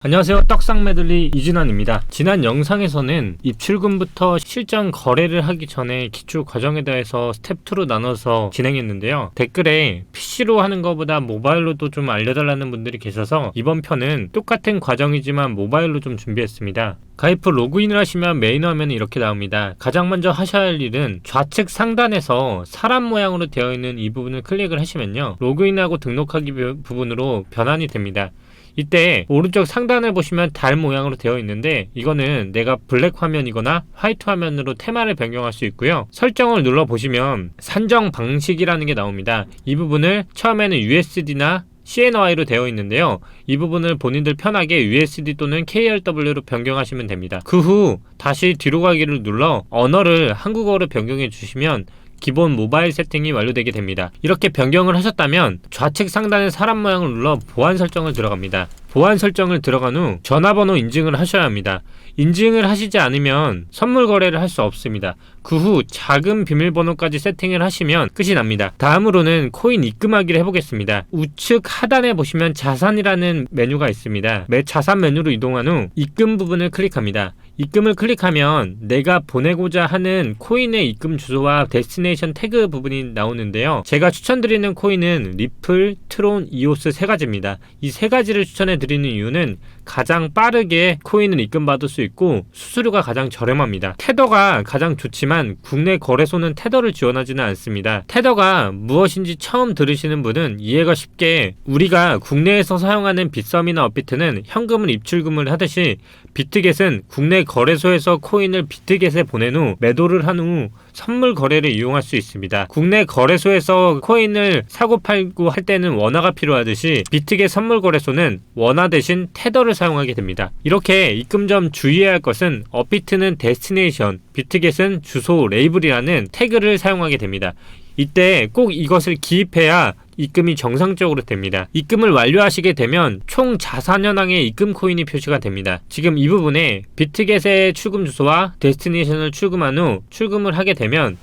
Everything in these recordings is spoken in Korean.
안녕하세요. 떡상 메들리 이진환입니다. 지난 영상에서는 입출금부터 실전 거래를 하기 전에 기초 과정에 대해서 스텝 2로 나눠서 진행했는데요. 댓글에 PC로 하는 것보다 모바일로도 좀 알려달라는 분들이 계셔서 이번 편은 똑같은 과정이지만 모바일로 좀 준비했습니다. 가입 후 로그인을 하시면 메인 화면이 이렇게 나옵니다. 가장 먼저 하셔야 할 일은 좌측 상단에서 사람 모양으로 되어 있는 이 부분을 클릭을 하시면요, 로그인하고 등록하기 부분으로 변환이 됩니다. 이때 오른쪽 상단을 보시면 달 모양으로 되어 있는데, 이거는 내가 블랙 화면이거나 화이트 화면으로 테마를 변경할 수 있고요. 설정을 눌러 보시면 산정 방식이라는 게 나옵니다. 이 부분을 처음에는 USD나 CNY로 되어 있는데요, 이 부분을 본인들 편하게 USD 또는 KRW로 변경하시면 됩니다. 그 후 다시 뒤로 가기를 눌러 언어를 한국어로 변경해 주시면 기본 모바일 세팅이 완료되게 됩니다. 이렇게 변경을 하셨다면 좌측 상단의 사람 모양을 눌러 보안 설정을 들어갑니다. 보안 설정을 들어간 후 전화번호 인증을 하셔야 합니다. 인증을 하시지 않으면 선물 거래를 할 수 없습니다. 그 후 자금 비밀번호까지 세팅을 하시면 끝이 납니다. 다음으로는 코인 입금하기를 해보겠습니다. 우측 하단에 보시면 자산이라는 메뉴가 있습니다. 자산 메뉴로 이동한 후 입금 부분을 클릭합니다. 입금을 클릭하면 내가 보내고자 하는 코인의 입금 주소와 데스티네이션 태그 부분이 나오는데요, 제가 추천드리는 코인은 리플, 트론, 이오스 세 가지입니다. 이 세 가지를 추천해 드리는 이유는 가장 빠르게 코인을 입금받을 수 있고 수수료가 가장 저렴합니다. 테더가 가장 좋지만 국내 거래소는 테더를 지원하지는 않습니다. 테더가 무엇인지 처음 들으시는 분은 이해가 쉽게, 우리가 국내에서 사용하는 빗썸이나 업비트는 현금을 입출금을 하듯이 비트겟은 국내 거래소에서 코인을 비트겟에 보낸 후 매도를 한 후 선물 거래를 이용할 수 있습니다. 국내 거래소에서 코인을 사고 팔고 할 때는 원화가 필요하듯이 비트겟 선물 거래소는 원화 대신 테더를 사용하게 됩니다. 이렇게 입금 점 주의해야 할 것은 업비트는 데스티네이션, 비트겟은 주소, 레이블이라는 태그를 사용하게 됩니다. 이때 꼭 이것을 기입해야 입금이 정상적으로 됩니다. 입금을 완료하시게 되면 총 자산 현황에 입금 코인이 표시가 됩니다. 지금 이 부분에 비트겟의 출금 주소와 데스티네이션을 출금한 후 출금을 하게 되면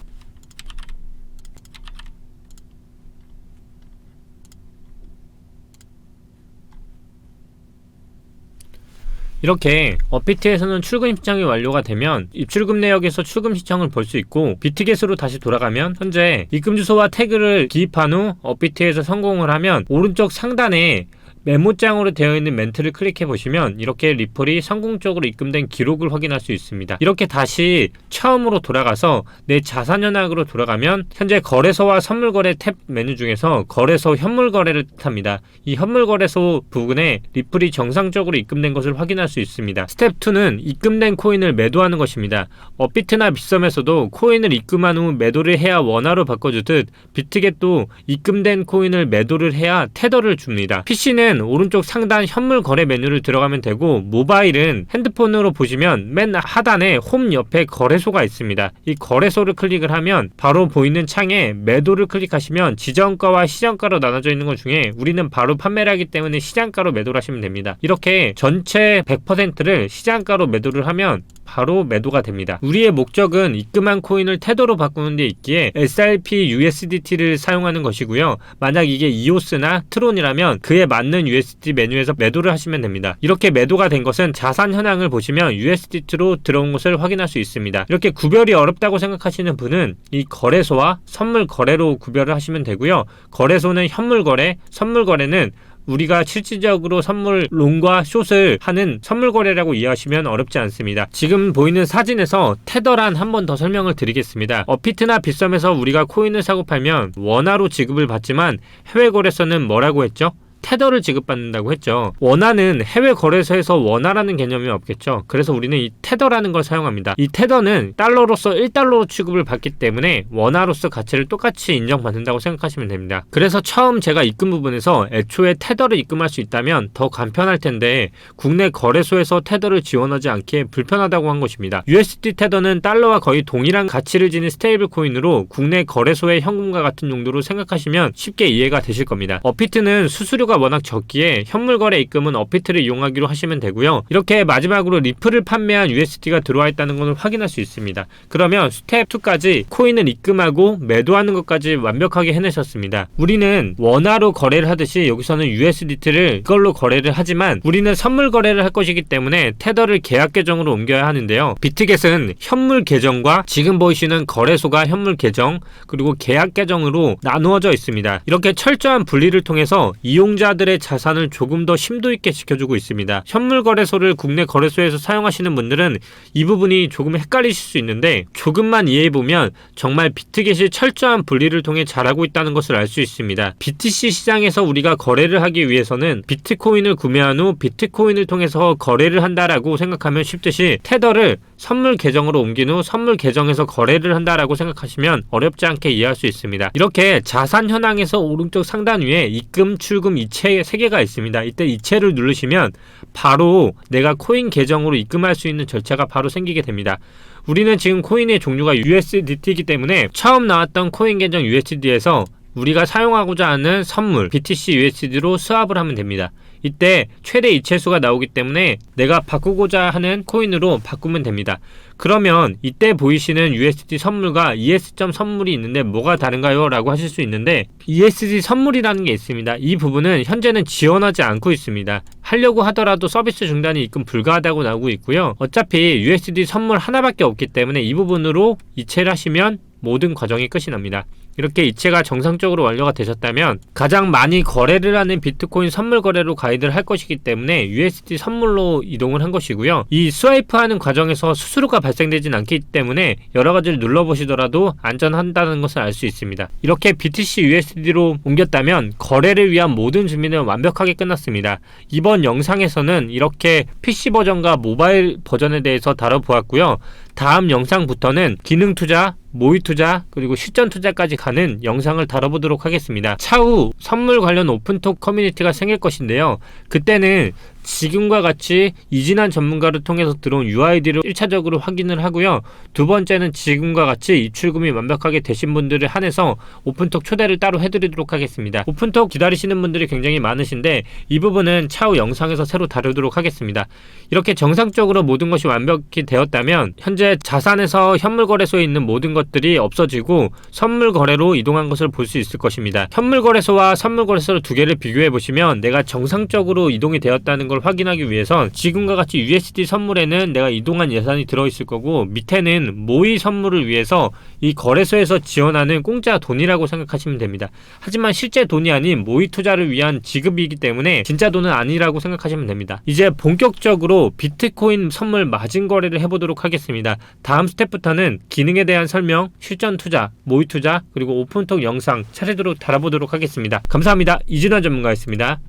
이렇게 업비트에서는 출금 신청이 완료가 되면 입출금 내역에서 출금 신청을 볼 수 있고, 비트겟으로 다시 돌아가면 현재 입금 주소와 태그를 기입한 후 업비트에서 성공을 하면 오른쪽 상단에 메모장으로 되어 있는 멘트를 클릭해 보시면 이렇게 리플이 성공적으로 입금된 기록을 확인할 수 있습니다. 이렇게 다시 처음으로 돌아가서 내 자산 현황으로 돌아가면 현재 거래소와 선물 거래 탭 메뉴 중에서 거래소 현물 거래를 뜻합니다. 이 현물 거래소 부분에 리플이 정상적으로 입금된 것을 확인할 수 있습니다. 스텝 2는 입금된 코인을 매도하는 것입니다. 업비트나 빗썸에서도 코인을 입금한 후 매도를 해야 원화로 바꿔주듯 비트겟도 입금된 코인을 매도를 해야 테더를 줍니다. PC는 오른쪽 상단 현물 거래 메뉴를 들어가면 되고, 모바일은 핸드폰으로 보시면 맨 하단에 홈 옆에 거래소가 있습니다. 이 거래소를 클릭을 하면 바로 보이는 창에 매도를 클릭하시면 지정가와 시장가로 나눠져 있는 것 중에 우리는 바로 판매를 하기 때문에 시장가로 매도를 하시면 됩니다. 이렇게 전체 100%를 시장가로 매도를 하면 바로 매도가 됩니다. 우리의 목적은 입금한 코인을 테더로 바꾸는 데 있기에 SRP USDT를 사용하는 것이고요. 만약 이게 이오스나 트론이라면 그에 맞는 USDT 메뉴에서 매도를 하시면 됩니다. 이렇게 매도가 된 것은 자산 현황을 보시면 USDT로 들어온 것을 확인할 수 있습니다. 이렇게 구별이 어렵다고 생각하시는 분은 이 거래소와 선물 거래로 구별을 하시면 되고요. 거래소는 현물 거래, 선물 거래는 우리가 실질적으로 선물 롱과 숏을 하는 선물 거래라고 이해하시면 어렵지 않습니다. 지금 보이는 사진에서 테더란 한 번 더 설명을 드리겠습니다. 업비트나 빗썸에서 우리가 코인을 사고 팔면 원화로 지급을 받지만 해외 거래소는 뭐라고 했죠? 테더를 지급받는다고 했죠. 원화는 해외 거래소에서 원화라는 개념이 없겠죠. 그래서 우리는 이 테더라는 걸 사용합니다. 이 테더는 달러로서 1달러로 취급을 받기 때문에 원화로서 가치를 똑같이 인정받는다고 생각하시면 됩니다. 그래서 처음 제가 입금 부분에서 애초에 테더를 입금할 수 있다면 더 간편할 텐데 국내 거래소에서 테더를 지원하지 않기에 불편하다고 한 것입니다. USD 테더는 달러와 거의 동일한 가치를 지닌 스테이블 코인으로 국내 거래소의 현금과 같은 용도로 생각하시면 쉽게 이해가 되실 겁니다. 업비트는 수수료가 수수료가 워낙 적기에 현물 거래 입금은 업비트를 이용하기로 하시면 되고요. 이렇게 마지막으로 리플을 판매한 USD가 들어와 있다는 것을 확인할 수 있습니다. 그러면 스텝 2까지 코인을 입금하고 매도하는 것까지 완벽하게 해내셨습니다. 우리는 원화로 거래를 하듯이 여기서는 USDT를 이걸로 거래를 하지만 우리는 선물 거래를 할 것이기 때문에 테더를 계약 계정으로 옮겨야 하는데요. 비트겟은 현물 계정과 지금 보이시는 거래소가 현물 계정 그리고 계약 계정으로 나누어져 있습니다. 이렇게 철저한 분리를 통해서 이용자들의 자산을 조금 더 심도 있게 지켜주고 있습니다. 현물 거래소를 국내 거래소에서 사용하시는 분들은 이 부분이 조금 헷갈리실 수 있는데 조금만 이해해보면 정말 비트겟이 철저한 분리를 통해 잘하고 있다는 것을 알 수 있습니다. BTC 시장에서 우리가 거래를 하기 위해서는 비트코인을 구매한 후 비트코인을 통해서 거래를 한다라고 생각하면 쉽듯이 테더를 선물 계정으로 옮긴 후 선물 계정에서 거래를 한다라고 생각하시면 어렵지 않게 이해할 수 있습니다. 이렇게 자산 현황에서 오른쪽 상단 위에 입금, 출금, 이체 3개가 있습니다. 이때 이체를 누르시면 바로 내가 코인 계정으로 입금할 수 있는 절차가 바로 생기게 됩니다. 우리는 지금 코인의 종류가 USDT이기 때문에 처음 나왔던 코인 계정 USD에서 우리가 사용하고자 하는 선물 BTC USD로 스왑을 하면 됩니다. 이때 최대 이체수가 나오기 때문에 내가 바꾸고자 하는 코인으로 바꾸면 됩니다. 그러면 이때 보이시는 USD 선물과 ES.점 선물이 있는데 뭐가 다른가요? 라고 하실 수 있는데 ESD 선물이라는 게 있습니다. 이 부분은 현재는 지원하지 않고 있습니다. 하려고 하더라도 서비스 중단이 입금 불가하다고 나오고 있고요. 어차피 USD 선물 하나밖에 없기 때문에 이 부분으로 이체를 하시면 모든 과정이 끝이 납니다. 이렇게 이체가 정상적으로 완료가 되셨다면 가장 많이 거래를 하는 비트코인 선물 거래로 가이드를 할 것이기 때문에 USD 선물로 이동을 한 것이고요. 이 스와이프하는 과정에서 수수료가 발생되진 않기 때문에 여러 가지를 눌러보시더라도 안전한다는 것을 알 수 있습니다. 이렇게 BTC USD로 옮겼다면 거래를 위한 모든 준비는 완벽하게 끝났습니다. 이번 영상에서는 이렇게 PC 버전과 모바일 버전에 대해서 다뤄보았고요. 다음 영상부터는 기능 투자, 모의 투자, 그리고 실전 투자까지 가는 영상을 다뤄보도록 하겠습니다. 차후 선물 관련 오픈톡 커뮤니티가 생길 것인데요. 그때는 지금과 같이 이진한 전문가를 통해서 들어온 UID를 1차적으로 확인을 하고요. 두 번째는 지금과 같이 입출금이 완벽하게 되신 분들을 한해서 오픈톡 초대를 따로 해드리도록 하겠습니다. 오픈톡 기다리시는 분들이 굉장히 많으신데 이 부분은 차후 영상에서 새로 다루도록 하겠습니다. 이렇게 정상적으로 모든 것이 완벽히 되었다면 현재 자산에서 현물 거래소에 있는 모든 것들이 없어지고 선물 거래로 이동한 것을 볼 수 있을 것입니다. 현물 거래소와 선물 거래소를 두 개를 비교해 보시면 내가 정상적으로 이동이 되었다는 걸 확인하기 위해선 지금과 같이 USD 선물에는 내가 이동한 예산이 들어있을 거고 밑에는 모의 선물을 위해서 이 거래소에서 지원하는 공짜 돈이라고 생각하시면 됩니다. 하지만 실제 돈이 아닌 모의 투자를 위한 지급이기 때문에 진짜 돈은 아니라고 생각하시면 됩니다. 이제 본격적으로 비트코인 선물 마진 거래를 해보도록 하겠습니다. 다음 스텝부터는 기능에 대한 설명, 실전 투자, 모의 투자, 그리고 오픈톡 영상 차례대로 다뤄보도록 하겠습니다. 감사합니다. 이진환 전문가였습니다.